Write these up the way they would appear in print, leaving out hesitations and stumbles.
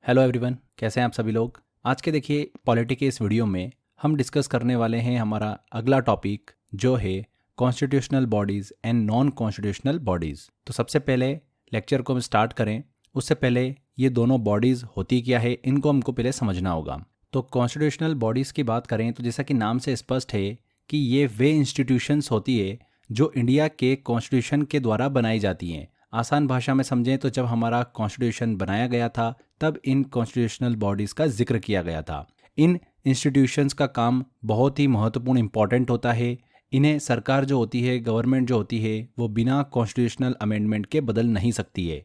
Hello everyone, कैसे हैं आप सभी लोग। आज के देखिए पॉलिटी के इस वीडियो में हम डिस्कस करने वाले हैं हमारा अगला टॉपिक जो है constitutional bodies and non constitutional bodies. तो सबसे पहले लेक्चर को हम स्टार्ट करें उससे पहले ये दोनों बॉडीज़ होती क्या है इनको हमको पहले समझना होगा। तो कॉन्स्टिट्यूशनल बॉडीज़ की बात करें तो जैसा कि नाम से स्पष्ट है कि ये वे इंस्टीट्यूशंस होती है जो इंडिया के कॉन्स्टिट्यूशन के द्वारा बनाई जाती हैं। आसान भाषा में समझें तो जब हमारा कॉन्स्टिट्यूशन बनाया गया था तब इन कॉन्स्टिट्यूशनल बॉडीज़ का जिक्र किया गया था। इन इंस्टीट्यूशंस का काम बहुत ही महत्वपूर्ण इंपॉर्टेंट होता है। इन्हें सरकार जो होती है, गवर्नमेंट जो होती है, वो बिना कॉन्स्टिट्यूशनल अमेंडमेंट के बदल नहीं सकती है।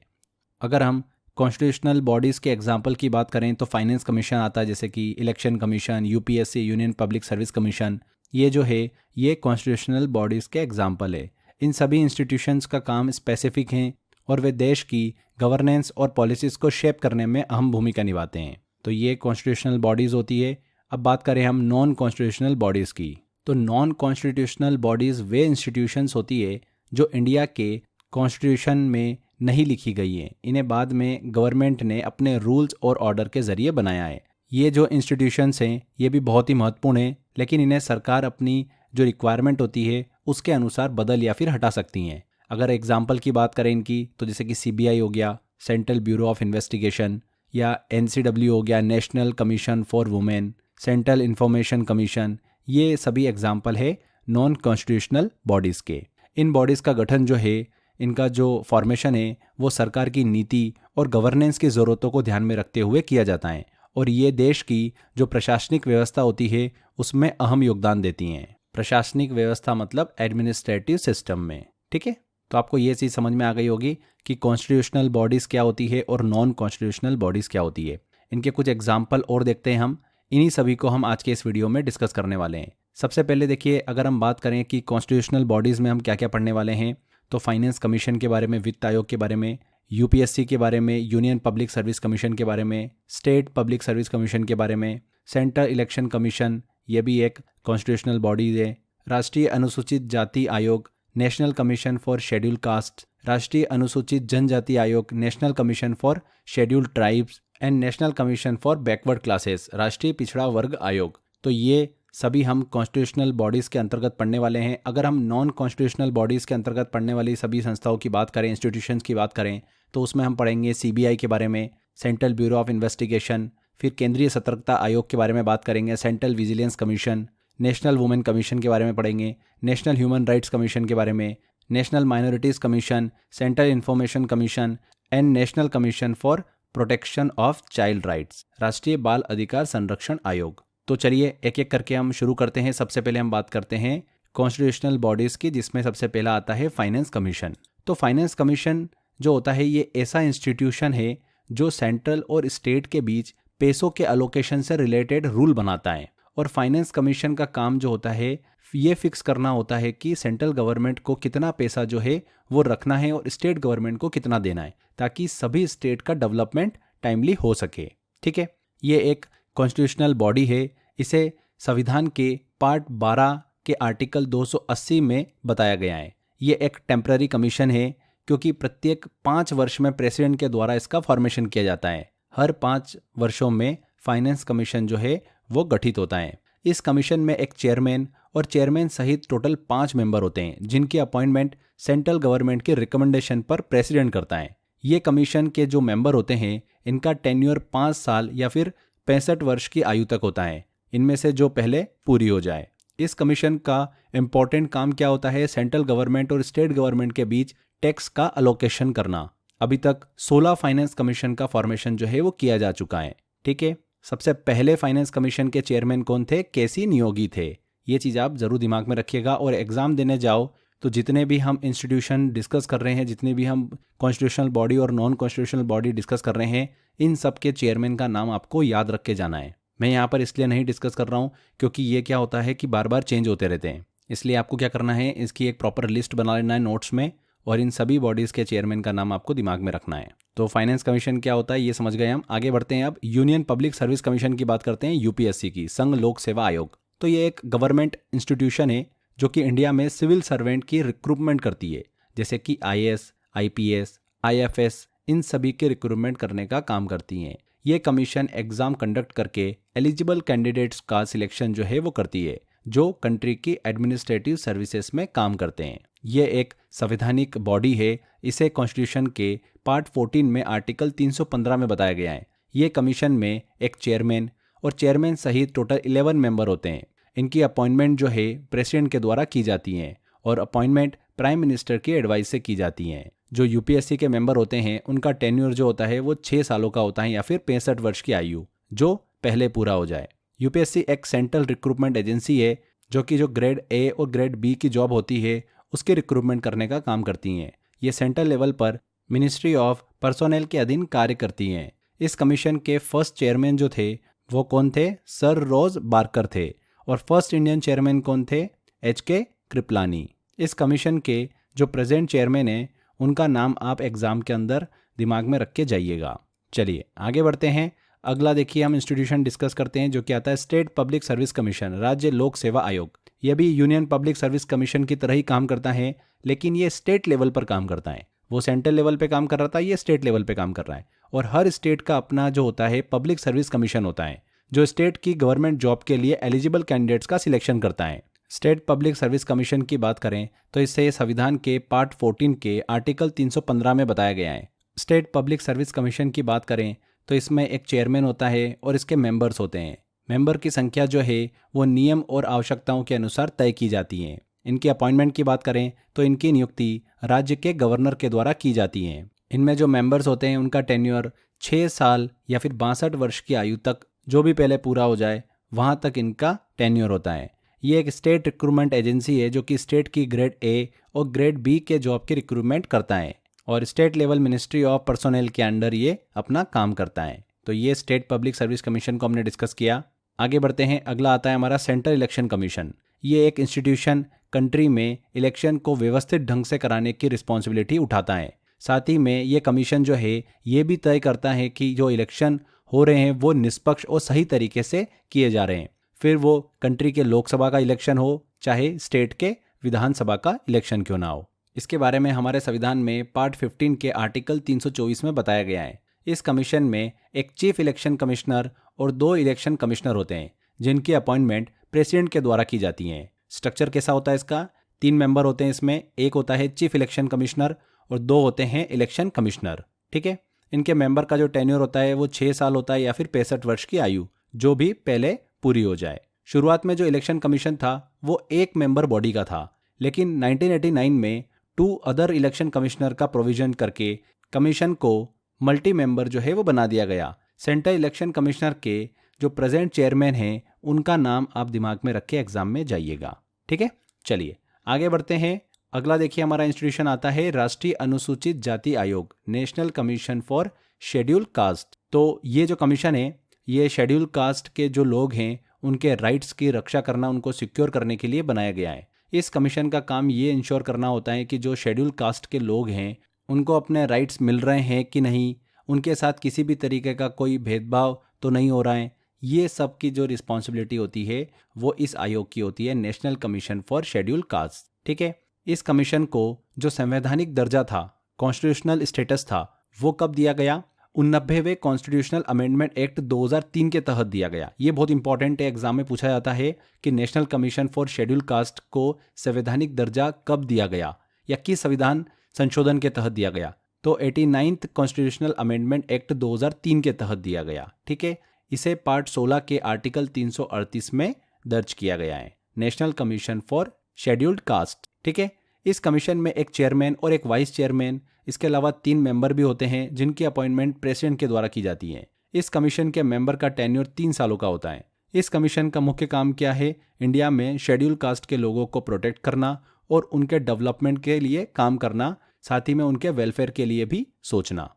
अगर हम कॉन्स्टिट्यूशनल बॉडीज़ के एग्जांपल की बात करें तो फाइनेंस कमीशन आता है, जैसे कि election commission, UPSC union public service commission. ये जो है ये कॉन्स्टिट्यूशनल बॉडीज़ के एग्जांपल है। इन सभी इंस्टीट्यूशंस का काम स्पेसिफिक हैं और वे देश की गवर्नेंस और पॉलिसीज़ को शेप करने में अहम भूमिका निभाते हैं। तो ये कॉन्स्टिट्यूशनल बॉडीज़ होती है। अब बात करें हम नॉन कॉन्स्टिट्यूशनल बॉडीज़ की, तो नॉन कॉन्स्टिट्यूशनल बॉडीज़ वे इंस्टीट्यूशंस होती है जो इंडिया के कॉन्स्टिट्यूशन में नहीं लिखी गई है। इन्हें बाद में गवर्नमेंट ने अपने रूल्स और ऑर्डर के ज़रिए बनाया है। ये जो इंस्टीट्यूशंस हैं ये भी बहुत ही महत्वपूर्ण है, लेकिन इन्हें सरकार अपनी जो रिक्वायरमेंट होती है उसके अनुसार बदल या फिर हटा सकती हैं। अगर एग्जाम्पल की बात करें इनकी तो जैसे कि सीबीआई हो गया, सेंट्रल ब्यूरो ऑफ इन्वेस्टिगेशन, या एनसीडब्ल्यू हो गया, national commission for women, central information commission, ये सभी एग्जाम्पल है नॉन कॉन्स्टिट्यूशनल बॉडीज़ के। इन बॉडीज़ का गठन जो है, इनका जो फॉर्मेशन है वो सरकार की नीति और गवर्नेंस की ज़रूरतों को ध्यान में रखते हुए किया जाता है और ये देश की जो प्रशासनिक व्यवस्था होती है उसमें अहम योगदान देती हैं। प्रशासनिक व्यवस्था मतलब एडमिनिस्ट्रेटिव सिस्टम में, ठीक है। तो आपको ये चीज़ समझ में आ गई होगी कि कॉन्स्टिट्यूशनल बॉडीज़ क्या होती है और नॉन कॉन्स्टिट्यूशनल बॉडीज़ क्या होती है। इनके कुछ एग्जाम्पल और देखते हैं हम। इन्हीं सभी को हम आज के इस वीडियो में डिस्कस करने वाले हैं। सबसे पहले देखिए, अगर हम बात करें कि कॉन्स्टिट्यूशनल बॉडीज़ में हम क्या क्या पढ़ने वाले हैं, तो फाइनेंस कमीशन के बारे में, वित्त आयोग के बारे में, यूपीएससी के बारे में, यूनियन पब्लिक सर्विस कमीशन के बारे में, स्टेट पब्लिक सर्विस कमीशन के बारे में, सेंट्रल इलेक्शन कमीशन, ये भी एक कॉन्स्टिट्यूशनल बॉडीज है, राष्ट्रीय अनुसूचित जाति आयोग, national commission for schedule caste, राष्ट्रीय अनुसूचित जनजाति आयोग, national commission for schedule tribes and national commission for backward classes, राष्ट्रीय पिछड़ा वर्ग आयोग। तो ये सभी हम कॉन्स्टिट्यूशनल बॉडीज़ के अंतर्गत पढ़ने वाले हैं। अगर हम नॉन कॉन्स्टिट्यूशनल बॉडीज़ के अंतर्गत पढ़ने वाली सभी संस्थाओं की बात करें, इंस्टीट्यूशंस की बात करें, तो उसमें हम पढ़ेंगे सीबीआई के बारे में, सेंट्रल ब्यूरो ऑफ इन्वेस्टिगेशन, फिर केंद्रीय सतर्कता आयोग के बारे में बात करेंगे, central vigilance commission, national women commission के बारे में पढ़ेंगे, नेशनल ह्यूमन राइट्स कमीशन के बारे में, national minorities commission, central information commission and national commission for protection of child rights, राष्ट्रीय बाल अधिकार संरक्षण आयोग। तो चलिए एक एक करके हम शुरू करते हैं। सबसे पहले हम बात करते हैं कॉन्स्टिट्यूशनल बॉडीज़ की, जिसमें सबसे पहला आता है फाइनेंस कमीशन। तो फाइनेंस कमीशन जो होता है ये ऐसा इंस्टीट्यूशन है जो सेंट्रल और स्टेट के बीच पैसों के अलोकेशन से रिलेटेड रूल बनाता है। और फाइनेंस कमीशन का काम जो होता है ये फिक्स करना होता है कि सेंट्रल गवर्नमेंट को कितना पैसा जो है वो रखना है और स्टेट गवर्नमेंट को कितना देना है, ताकि सभी स्टेट का डेवलपमेंट टाइमली हो सके, ठीक है। ये एक कॉन्स्टिट्यूशनल बॉडी है। इसे संविधान के पार्ट 12 के आर्टिकल 280 में बताया गया है। ये एक टेम्पररी कमीशन है क्योंकि प्रत्येक 5 वर्ष में प्रेसिडेंट के द्वारा इसका फॉर्मेशन किया जाता है। हर 5 वर्षों में फाइनेंस कमीशन जो है वो गठित होता है। इस कमीशन में एक चेयरमैन और चेयरमैन सहित टोटल 5 मेंबर होते हैं, जिनकी अपॉइंटमेंट सेंट्रल गवर्नमेंट के रिकमेंडेशन पर प्रेसिडेंट करता है। ये कमीशन के जो मेंबर होते हैं इनका टेन्योर 5 साल या फिर 65 वर्ष की आयु तक होता है, इनमें से जो पहले पूरी हो जाए। इस कमीशन का इम्पोर्टेंट काम क्या होता है, सेंट्रल गवर्नमेंट और स्टेट गवर्नमेंट के बीच टैक्स का अलोकेशन करना। अभी तक 16 फाइनेंस कमीशन का फॉर्मेशन जो है वो किया जा चुका है, ठीक है। सबसे पहले फाइनेंस कमीशन के चेयरमैन कौन थे, केसी नियोगी थे। ये चीज़ आप जरूर दिमाग में रखिएगा और एग्जाम देने जाओ तो जितने भी हम इंस्टीट्यूशन डिस्कस कर रहे हैं, जितने भी हम कॉन्स्टिट्यूशनल बॉडी और नॉन कॉन्स्टिट्यूशनल बॉडी डिस्कस कर रहे हैं, इन सब के चेयरमैन का नाम आपको याद रख के जाना है। मैं यहाँ पर इसलिए नहीं डिस्कस कर रहा हूँ क्योंकि ये क्या होता है कि बार बार चेंज होते रहते हैं, इसलिए आपको क्या करना है, इसकी एक प्रॉपर लिस्ट बना लेना है नोट्स में और इन सभी बॉडीज़ के चेयरमैन का नाम आपको दिमाग में रखना है। तो फाइनेंस कमीशन क्या होता है ये समझ गए हम। आगे बढ़ते हैं। अब यूनियन पब्लिक सर्विस कमीशन की बात करते हैं, यूपीएससी की, संघ लोक सेवा आयोग। तो ये एक गवर्नमेंट इंस्टीट्यूशन है जो कि इंडिया में सिविल सर्वेंट की रिक्रूटमेंट करती है, जैसे कि आईएएस, आईपीएस, आईएफएस, इन सभी के रिक्रूटमेंट करने का काम करती हैं। ये कमीशन एग्ज़ाम कंडक्ट करके एलिजिबल कैंडिडेट्स का सिलेक्शन जो है वो करती है जो कंट्री की एडमिनिस्ट्रेटिव सर्विसेज में काम करते हैं। ये एक संवैधानिक बॉडी है। इसे कॉन्स्टिट्यूशन के पार्ट 14 में आर्टिकल 315 में बताया गया है। ये कमीशन में एक चेयरमैन और चेयरमैन सहित टोटल 11 मेंबर होते हैं। इनकी अपॉइंटमेंट जो है प्रेसिडेंट के द्वारा की जाती हैं और अपॉइंटमेंट प्राइम मिनिस्टर की एडवाइस से की जाती हैं। जो यूपीएससी के मेंबर होते हैं उनका टेन्योर जो होता है वो 6 सालों का होता है या फिर 65 वर्ष की आयु जो पहले पूरा हो जाए। यूपीएससी एक सेंट्रल रिक्रूटमेंट एजेंसी है जो कि जो ग्रेड ए और ग्रेड बी की जॉब होती है उसके रिक्रूटमेंट करने का काम करती हैं। ये सेंट्रल लेवल पर मिनिस्ट्री ऑफ पर्सोनेल के अधीन कार्य करती हैं। इस कमीशन के फर्स्ट चेयरमैन जो थे वो कौन थे? सर रोज बार्कर थे। और फर्स्ट इंडियन चेयरमैन कौन थे? HK कृपलानी। इस कमीशन के जो प्रेजेंट चेयरमैन हैं उनका नाम आप एग्ज़ाम के अंदर दिमाग में रख के जाइएगा। चलिए आगे बढ़ते हैं। अगला देखिए हम इंस्टीट्यूशन डिस्कस करते हैं जो कि आता है स्टेट पब्लिक सर्विस कमीशन, राज्य लोक सेवा आयोग। यह भी यूनियन पब्लिक सर्विस कमीशन की तरह ही काम करता है लेकिन ये स्टेट लेवल पर काम करता है। वो सेंट्रल लेवल पे काम कर रहा था, ये स्टेट लेवल पे काम कर रहा है। और हर स्टेट का अपना जो होता है पब्लिक सर्विस कमीशन होता है जो स्टेट की गवर्नमेंट जॉब के लिए एलिजिबल कैंडिडेट्स का सिलेक्शन करता है। स्टेट पब्लिक सर्विस कमीशन की बात करें तो इससे संविधान के पार्ट 14 के आर्टिकल 315 में बताया गया है। स्टेट पब्लिक सर्विस कमीशन की बात करें तो इसमें एक चेयरमैन होता है और इसके मेंबर्स होते हैं। मेंबर की संख्या जो है वो नियम और आवश्यकताओं के अनुसार तय की जाती है। इनकी अपॉइंटमेंट की बात करें तो इनकी नियुक्ति राज्य के गवर्नर के द्वारा की जाती है। इनमें जो मेंबर्स होते हैं उनका टेन्योर 6 साल या फिर 62 वर्ष की आयु तक जो भी पहले पूरा हो जाए वहां तक इनका टेन्योर होता है। ये एक स्टेट रिक्रूटमेंट एजेंसी है जो कि स्टेट की ग्रेड ए और ग्रेड बी के जॉब की रिक्रूटमेंट करता है और state level ministry of personnel के अंडर ये अपना काम करता है। तो ये स्टेट पब्लिक सर्विस कमीशन को हमने डिस्कस किया। आगे बढ़ते हैं। अगला आता है हमारा सेंट्रल इलेक्शन कमीशन। ये एक इंस्टीट्यूशन कंट्री में इलेक्शन को व्यवस्थित ढंग से कराने की रिस्पॉन्सिबिलिटी उठाता है। साथ ही में ये कमीशन जो है ये भी तय करता है कि जो इलेक्शन हो रहे हैं वो निष्पक्ष और सही तरीके से किए जा रहे हैं। फिर वो कंट्री के लोकसभा का इलेक्शन हो चाहे स्टेट के विधानसभा का इलेक्शन क्यों ना हो। इसके बारे में हमारे संविधान में पार्ट 15 के आर्टिकल 324 में बताया गया है। इस कमीशन में एक चीफ इलेक्शन कमिश्नर और 2 इलेक्शन कमिश्नर होते हैं जिनकी अपॉइंटमेंट प्रेसिडेंट के द्वारा की जाती है। स्ट्रक्चर कैसा होता है इसका? 3 मेंबर होते हैं इसमें। एक होता है चीफ इलेक्शन कमिश्नर और 2 होते हैं इलेक्शन कमिश्नर। ठीक है। इनके मेंबर का जो टेन्योर होता है वो 6 साल होता है या फिर 65 वर्ष की आयु जो भी पहले पूरी हो जाए। शुरुआत में जो इलेक्शन कमीशन था वो एक मेंबर बॉडी का था लेकिन 1989 में 2 अदर इलेक्शन कमिश्नर का प्रोविजन करके कमीशन को मल्टी मेंबर जो है वो बना दिया गया। सेंट्रल इलेक्शन कमिश्नर के जो प्रेजेंट चेयरमैन हैं उनका नाम आप दिमाग में रख के एग्जाम में जाइएगा। ठीक है। चलिए आगे बढ़ते हैं। अगला देखिए हमारा इंस्टीट्यूशन आता है राष्ट्रीय अनुसूचित जाति आयोग, national commission for schedule caste. तो ये जो कमीशन है ये शेड्यूल कास्ट के जो लोग हैं उनके राइट्स की रक्षा करना, उनको सिक्योर करने के लिए बनाया गया है। इस कमीशन का काम ये इंश्योर करना होता है कि जो शेड्यूल कास्ट के लोग हैं उनको अपने राइट्स मिल रहे हैं कि नहीं, उनके साथ किसी भी तरीके का कोई भेदभाव तो नहीं हो रहा है। ये सब की जो रिस्पॉन्सिबिलिटी होती है वो इस आयोग की होती है, national commission for schedule caste. ठीक है। इस कमीशन को जो संवैधानिक दर्जा था, कॉन्स्टिट्यूशनल स्टेटस था, वो कब दिया गया? 89वें कॉन्स्टिट्यूशनल अमेंडमेंट एक्ट 2003 के तहत दिया गया। ये बहुत इंपॉर्टेंट है, एग्जाम में पूछा जाता है कि national commission for schedule caste को संवैधानिक दर्जा कब दिया गया या किस संविधान संशोधन के तहत दिया गया। तो 89th कॉन्स्टिट्यूशनल अमेंडमेंट एक्ट 2003 के तहत दिया गया। ठीक है। इसे पार्ट 16 के आर्टिकल 338 में दर्ज किया गया है, national commission for scheduled cast. ठीक है। इस कमीशन में एक चेयरमैन और एक वाइस चेयरमैन, इसके अलावा 3 मेंबर भी होते हैं जिनकी अपॉइंटमेंट प्रेसिडेंट के द्वारा की जाती है। इस कमीशन के मेंबर का टेन्योर 3 सालों का होता है। इस कमीशन का मुख्य काम क्या है? इंडिया में शेड्यूल कास्ट के लोगों को प्रोटेक्ट करना और उनके डेवलपमेंट के लिए काम करना, साथ ही में उनके वेलफेयर के लिए भी सोचना।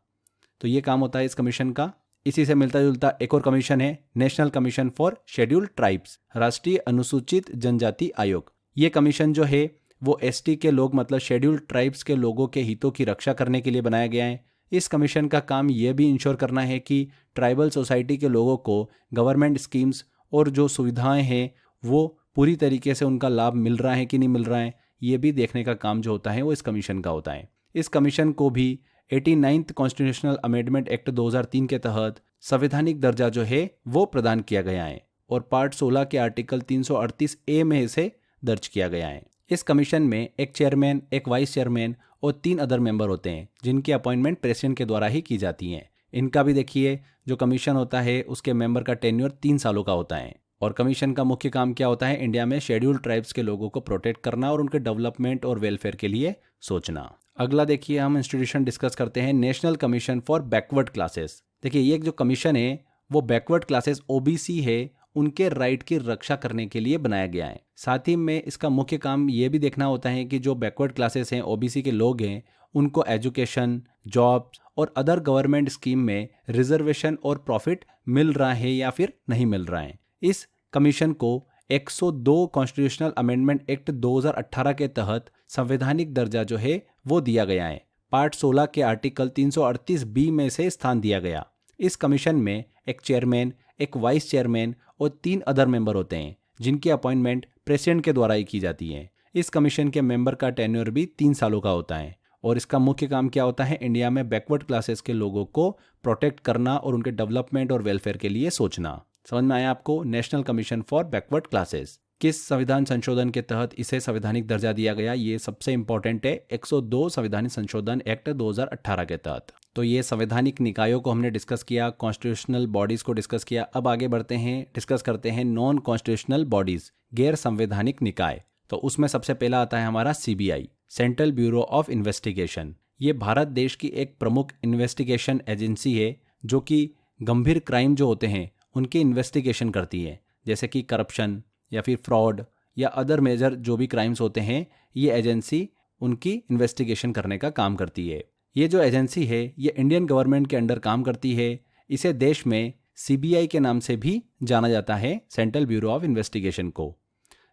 तो ये काम होता है इस कमीशन का। इसी से मिलता जुलता एक और कमीशन है, national commission for scheduled tribes, राष्ट्रीय अनुसूचित जनजाति आयोग। ये कमीशन जो है वो एसटी के लोग मतलब शेड्यूल्ड ट्राइब्स के लोगों के हितों की रक्षा करने के लिए बनाया गया है। इस कमीशन का काम ये भी इंश्योर करना है कि ट्राइबल सोसाइटी के लोगों को गवर्नमेंट स्कीम्स और जो सुविधाएं हैं वो पूरी तरीके से उनका लाभ मिल रहा है कि नहीं मिल रहा है, ये भी देखने का काम जो होता है वो इस कमीशन का होता है। इस कमीशन को भी 89th कॉन्स्टिट्यूशनल अमेंडमेंट एक्ट 2003 के तहत संवैधानिक दर्जा जो है वो प्रदान किया गया है और पार्ट 16 के आर्टिकल 338A में इसे दर्ज किया गया है। इस कमीशन में एक चेयरमैन, एक वाइस चेयरमैन और 3 अदर मेंबर होते हैं जिनकी अपॉइंटमेंट प्रेसिडेंट के द्वारा ही की जाती है। इनका भी देखिए, जो कमीशन होता है उसके मेंबर का टेन्योर 3 सालों का होता है। और कमीशन का मुख्य काम क्या होता है? इंडिया में शेड्यूल्ड ट्राइब्स के लोगों को प्रोटेक्ट करना और उनके डेवलपमेंट और वेलफेयर के लिए सोचना। अगला देखिए, हम इंस्टीट्यूशन डिस्कस करते हैं, national commission for backward classes. देखिए, ये जो कमीशन है वो बैकवर्ड क्लासेस ओबीसी है उनके राइट की रक्षा करने के लिए बनाया गया है। साथ ही में इसका मुख्य काम ये भी देखना होता है कि जो बैकवर्ड क्लासेस हैं, ओबीसी के लोग हैं, उनको एजुकेशन, जॉब्स और अदर गवर्नमेंट स्कीम में रिजर्वेशन और प्रॉफिट मिल रहा है या फिर नहीं मिल रहा है। इस कमीशन को 102 कॉन्स्टिट्यूशनल अमेंडमेंट एक्ट 2018 के तहत संवैधानिक दर्जा जो है वो दिया गया है। पार्ट 16 के आर्टिकल 338B में से स्थान दिया गया। इस कमीशन में एक चेयरमैन, एक वाइस चेयरमैन और 3 अदर मेंबर होते हैं जिनकी अपॉइंटमेंट प्रेसिडेंट के द्वारा ही की जाती है। इस कमीशन के मेंबर का टेन्योर भी 3 सालों का होता है और इसका मुख्य काम क्या होता है? इंडिया में बैकवर्ड क्लासेस के लोगों को प्रोटेक्ट करना और उनके डेवलपमेंट और वेलफेयर के लिए सोचना। समझ में आया आपको? National commission for backward classes किस संविधान संशोधन के तहत इसे संवैधानिक दर्जा दिया गया, ये सबसे इंपॉर्टेंट है। 102 संवैधानिक संशोधन एक्ट 2018 के तहत। तो ये संवैधानिक निकायों को हमने डिस्कस किया, कॉन्स्टिट्यूशनल बॉडीज को डिस्कस किया। अब आगे बढ़ते हैं, डिस्कस करते हैं नॉन कॉन्स्टिट्यूशनल बॉडीज, गैर संवैधानिक निकाय। तो उसमें सबसे पहला आता है हमारा CBI, central bureau of investigation. ये भारत देश की एक प्रमुख इन्वेस्टिगेशन एजेंसी है जो कि गंभीर क्राइम जो होते हैं उनकी इन्वेस्टिगेशन करती है, जैसे कि करप्शन या फिर फ्रॉड या अदर मेजर जो भी क्राइम्स होते हैं, ये एजेंसी उनकी इन्वेस्टिगेशन करने का काम करती है। ये जो एजेंसी है ये इंडियन गवर्नमेंट के अंडर काम करती है। इसे देश में CBI के नाम से भी जाना जाता है, सेंट्रल ब्यूरो ऑफ इन्वेस्टिगेशन को।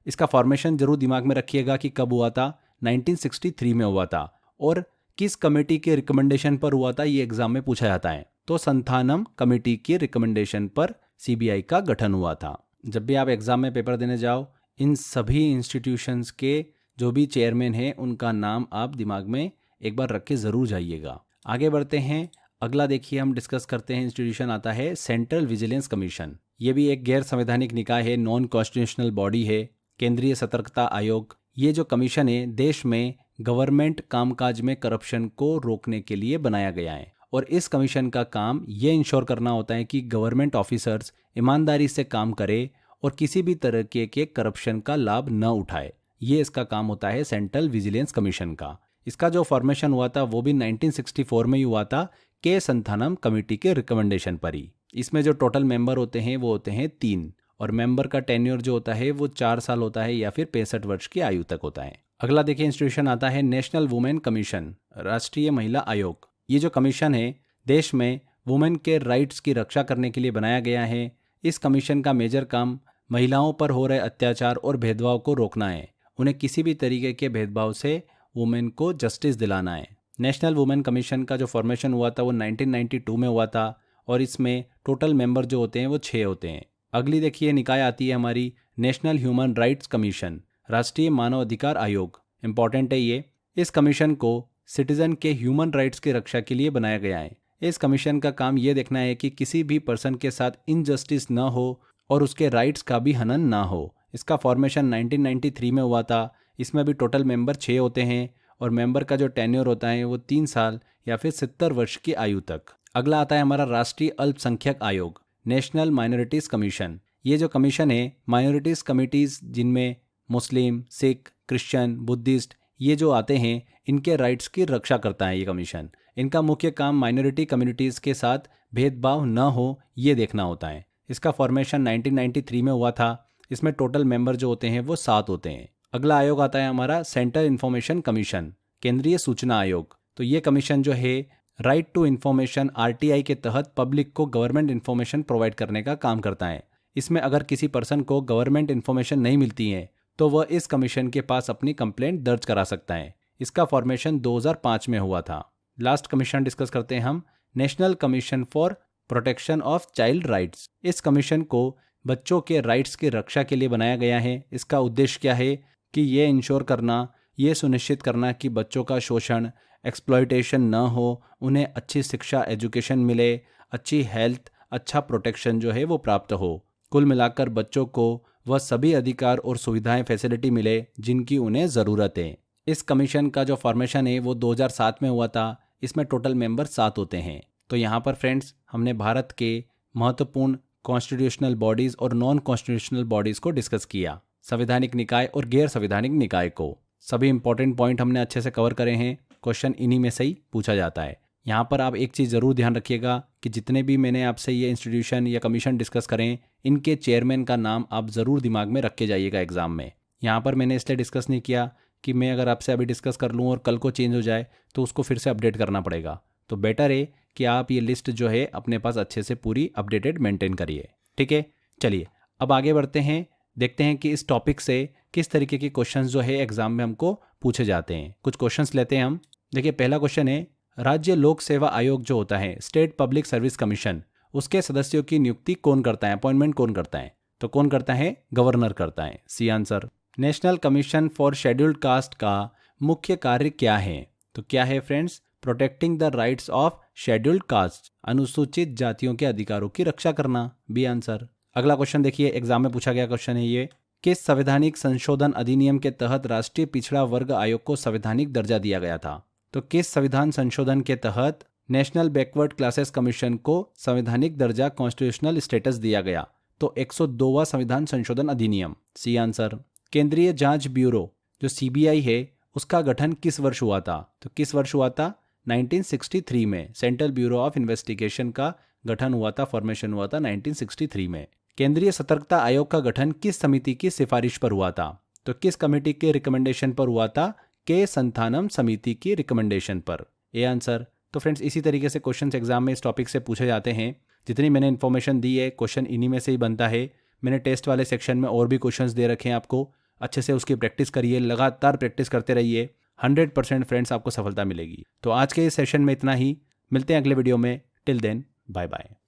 इसका फॉर्मेशन जरूर दिमाग में रखिएगा कि कब हुआ था, 1963 में हुआ था। और किस कमेटी के रिकमेंडेशन पर हुआ था, ये एग्जाम में पूछा जाता है। तो संथानम कमेटी की रिकमेंडेशन पर CBI का गठन हुआ था। जब भी आप एग्जाम में पेपर देने जाओ, इन सभी इंस्टीट्यूशंस के जो भी चेयरमैन हैं उनका नाम आप दिमाग में एक बार रख के ज़रूर जाइएगा। आगे बढ़ते हैं, अगला देखिए हम डिस्कस करते हैं, इंस्टीट्यूशन आता है सेंट्रल विजिलेंस कमीशन। ये भी एक गैर संवैधानिक निकाय है, नॉन कॉन्स्टिट्यूशनल बॉडी है। केंद्रीय सतर्कता आयोग, ये जो कमीशन है देश में गवर्नमेंट कामकाज में करप्शन को रोकने के लिए बनाया गया है। और इस कमीशन का काम ये इंश्योर करना होता है कि गवर्नमेंट ऑफिसर्स ईमानदारी से काम करे और किसी भी तरह के करप्शन का लाभ न उठाए। ये इसका काम होता है सेंट्रल विजिलेंस कमीशन का। इसका जो फॉर्मेशन हुआ था वो भी 1964 में ही हुआ था, के संथानम कमेटी के रिकमेंडेशन पर ही। इसमें जो टोटल मेंबर होते हैं वो होते हैं 3 और मेंबर का टेन्योर जो होता है वो 4 साल होता है या फिर 65 वर्ष की आयु तक होता है। अगला देखिए, इंस्टीट्यूशन आता है नेशनल वुमेन कमीशन, राष्ट्रीय महिला आयोग। ये जो कमीशन है देश में वुमेन के राइट्स की रक्षा करने के लिए बनाया गया है। इस कमीशन का मेजर काम महिलाओं पर हो रहे अत्याचार और भेदभाव को रोकना है। उन्हें किसी भी तरीके के भेदभाव से वुमेन को जस्टिस दिलाना है। नेशनल वुमेन कमीशन का जो फॉर्मेशन हुआ था वो 1992 में हुआ था और इसमें टोटल मेंबर जो होते हैं वो 6 होते हैं। अगली देखिए निकाय आती है हमारी नेशनल ह्यूमन राइट्स कमीशन, राष्ट्रीय मानव अधिकार आयोग। इंपॉर्टेंट है ये। इस कमीशन को सिटीजन के ह्यूमन राइट्स की रक्षा के लिए बनाया गया है। इस कमीशन का काम ये देखना है कि किसी भी पर्सन के साथ इनजस्टिस न हो और उसके राइट्स का भी हनन ना हो। इसका फॉर्मेशन 1993 में हुआ था। इसमें भी टोटल मेंबर 6 होते हैं और मेंबर का जो टेन्योर होता है वो 3 साल या फिर 70 वर्ष की आयु तक। अगला आता है हमारा राष्ट्रीय अल्पसंख्यक आयोग, नेशनल माइनॉरिटीज कमीशन। ये जो कमीशन है माइनॉरिटीज कमिटीज जिनमें मुस्लिम, सिख, क्रिश्चियन, बुद्धिस्ट ये जो आते हैं इनके राइट्स की रक्षा करता है ये कमीशन। इनका मुख्य काम माइनॉरिटी कम्युनिटीज के साथ भेदभाव न हो ये देखना होता है। इसका फॉर्मेशन 1993 में हुआ था। इसमें टोटल मेंबर जो होते हैं वो 7 होते हैं। अगला आयोग आता है हमारा सेंट्रल इंफॉर्मेशन कमीशन, केंद्रीय सूचना आयोग। तो ये कमीशन जो है राइट टू इन्फॉर्मेशन RTI के तहत पब्लिक को गवर्नमेंट इन्फॉर्मेशन प्रोवाइड करने का काम करता है। इसमें अगर किसी पर्सन को गवर्नमेंट इन्फॉर्मेशन नहीं मिलती है तो वह इस कमीशन के पास अपनी कंप्लेंट दर्ज करा सकता है। इसका फॉर्मेशन 2005 में हुआ था। लास्ट कमीशन डिस्कस करते हैं हम, national commission for protection of child rights. इस कमीशन को बच्चों के राइट्स की रक्षा के लिए बनाया गया है। इसका उद्देश्य क्या है कि ये इंश्योर करना, ये सुनिश्चित करना कि बच्चों का शोषण, एक्सप्लॉयटेशन न हो, उन्हें अच्छी शिक्षा, एजुकेशन मिले, अच्छी हेल्थ, अच्छा प्रोटेक्शन जो है वो प्राप्त हो। कुल मिलाकर बच्चों को वह सभी अधिकार और सुविधाएं फैसिलिटी मिले जिनकी उन्हें ज़रूरत है। इस कमीशन का जो फॉर्मेशन है वो 2007 में हुआ था। इसमें टोटल मेंबर 7 होते हैं। तो यहाँ पर फ्रेंड्स हमने भारत के महत्वपूर्ण कॉन्स्टिट्यूशनल बॉडीज़ और नॉन कॉन्स्टिट्यूशनल बॉडीज़ को डिस्कस किया, संवैधानिक निकाय और गैर संवैधानिक निकाय को। सभी इंपॉर्टेंट पॉइंट हमने अच्छे से कवर करे हैं। क्वेश्चन इन्हीं में से ही पूछा जाता है। यहाँ पर आप एक चीज़ ज़रूर ध्यान रखिएगा कि जितने भी मैंने आपसे ये इंस्टीट्यूशन या कमीशन डिस्कस करें, इनके चेयरमैन का नाम आप ज़रूर दिमाग में रख के जाइएगा एग्जाम में। यहाँ पर मैंने इसलिए डिस्कस नहीं किया कि मैं अगर आपसे अभी डिस्कस कर लूँ और कल को चेंज हो जाए तो उसको फिर से अपडेट करना पड़ेगा। तो बेटर है कि आप ये लिस्ट जो है अपने पास अच्छे से पूरी अपडेटेड मेंटेन करिए। ठीक है, चलिए अब आगे बढ़ते हैं, देखते हैं कि इस टॉपिक से किस तरीके के क्वेश्चंस जो है एग्जाम में हमको पूछे जाते हैं। कुछ क्वेश्चंस लेते हैं हम। देखिए पहला क्वेश्चन है, राज्य लोक सेवा आयोग जो होता है, स्टेट पब्लिक सर्विस कमीशन, उसके सदस्यों की नियुक्ति कौन करता है, अपॉइंटमेंट कौन करता है? तो कौन करता है? गवर्नर करता है। C answer. National commission for scheduled caste का मुख्य कार्य क्या है? तो क्या है friends? Protecting the rights of scheduled caste, अनुसूचित जातियों के अधिकारों की रक्षा करना। B answer. अगला क्वेश्चन देखिए, एग्जाम में पूछा गया क्वेश्चन है ये, किस संवैधानिक संशोधन अधिनियम के तहत राष्ट्रीय पिछड़ा वर्ग आयोग को संवैधानिक दर्जा दिया गया था? तो किस संविधान संशोधन के तहत नेशनल बैकवर्ड क्लासेस कमीशन को संवैधानिक दर्जा कॉन्स्टिट्यूशनल स्टेटस दिया गया? तो 102वां संविधान संशोधन अधिनियम। C answer. केंद्रीय जांच ब्यूरो जो सीबीआई है उसका गठन किस वर्ष हुआ था? तो किस वर्ष हुआ था? 1963 में। सेंट्रल ब्यूरो ऑफ इन्वेस्टिगेशन का गठन हुआ था, फॉर्मेशन हुआ था 1963 में। केंद्रीय सतर्कता आयोग का गठन किस समिति की सिफारिश पर हुआ था? तो किस कमेटी के रिकमेंडेशन पर हुआ था? के संथानम समिति की रिकमेंडेशन पर। A answer. तो फ्रेंड्स इसी तरीके से क्वेश्चंस एग्जाम में इस टॉपिक से पूछे जाते हैं। जितनी मैंने इन्फॉर्मेशन दी है क्वेश्चन इन्हीं में से ही बनता है। मैंने टेस्ट वाले सेक्शन में और भी क्वेश्चंस दे रखे हैं आपको, अच्छे से उसकी प्रैक्टिस करिए, लगातार प्रैक्टिस करते रहिए। 100% फ्रेंड्स आपको सफलता मिलेगी। तो आज के इस सेशन में इतना ही, मिलते हैं अगले वीडियो में। Till then bye bye.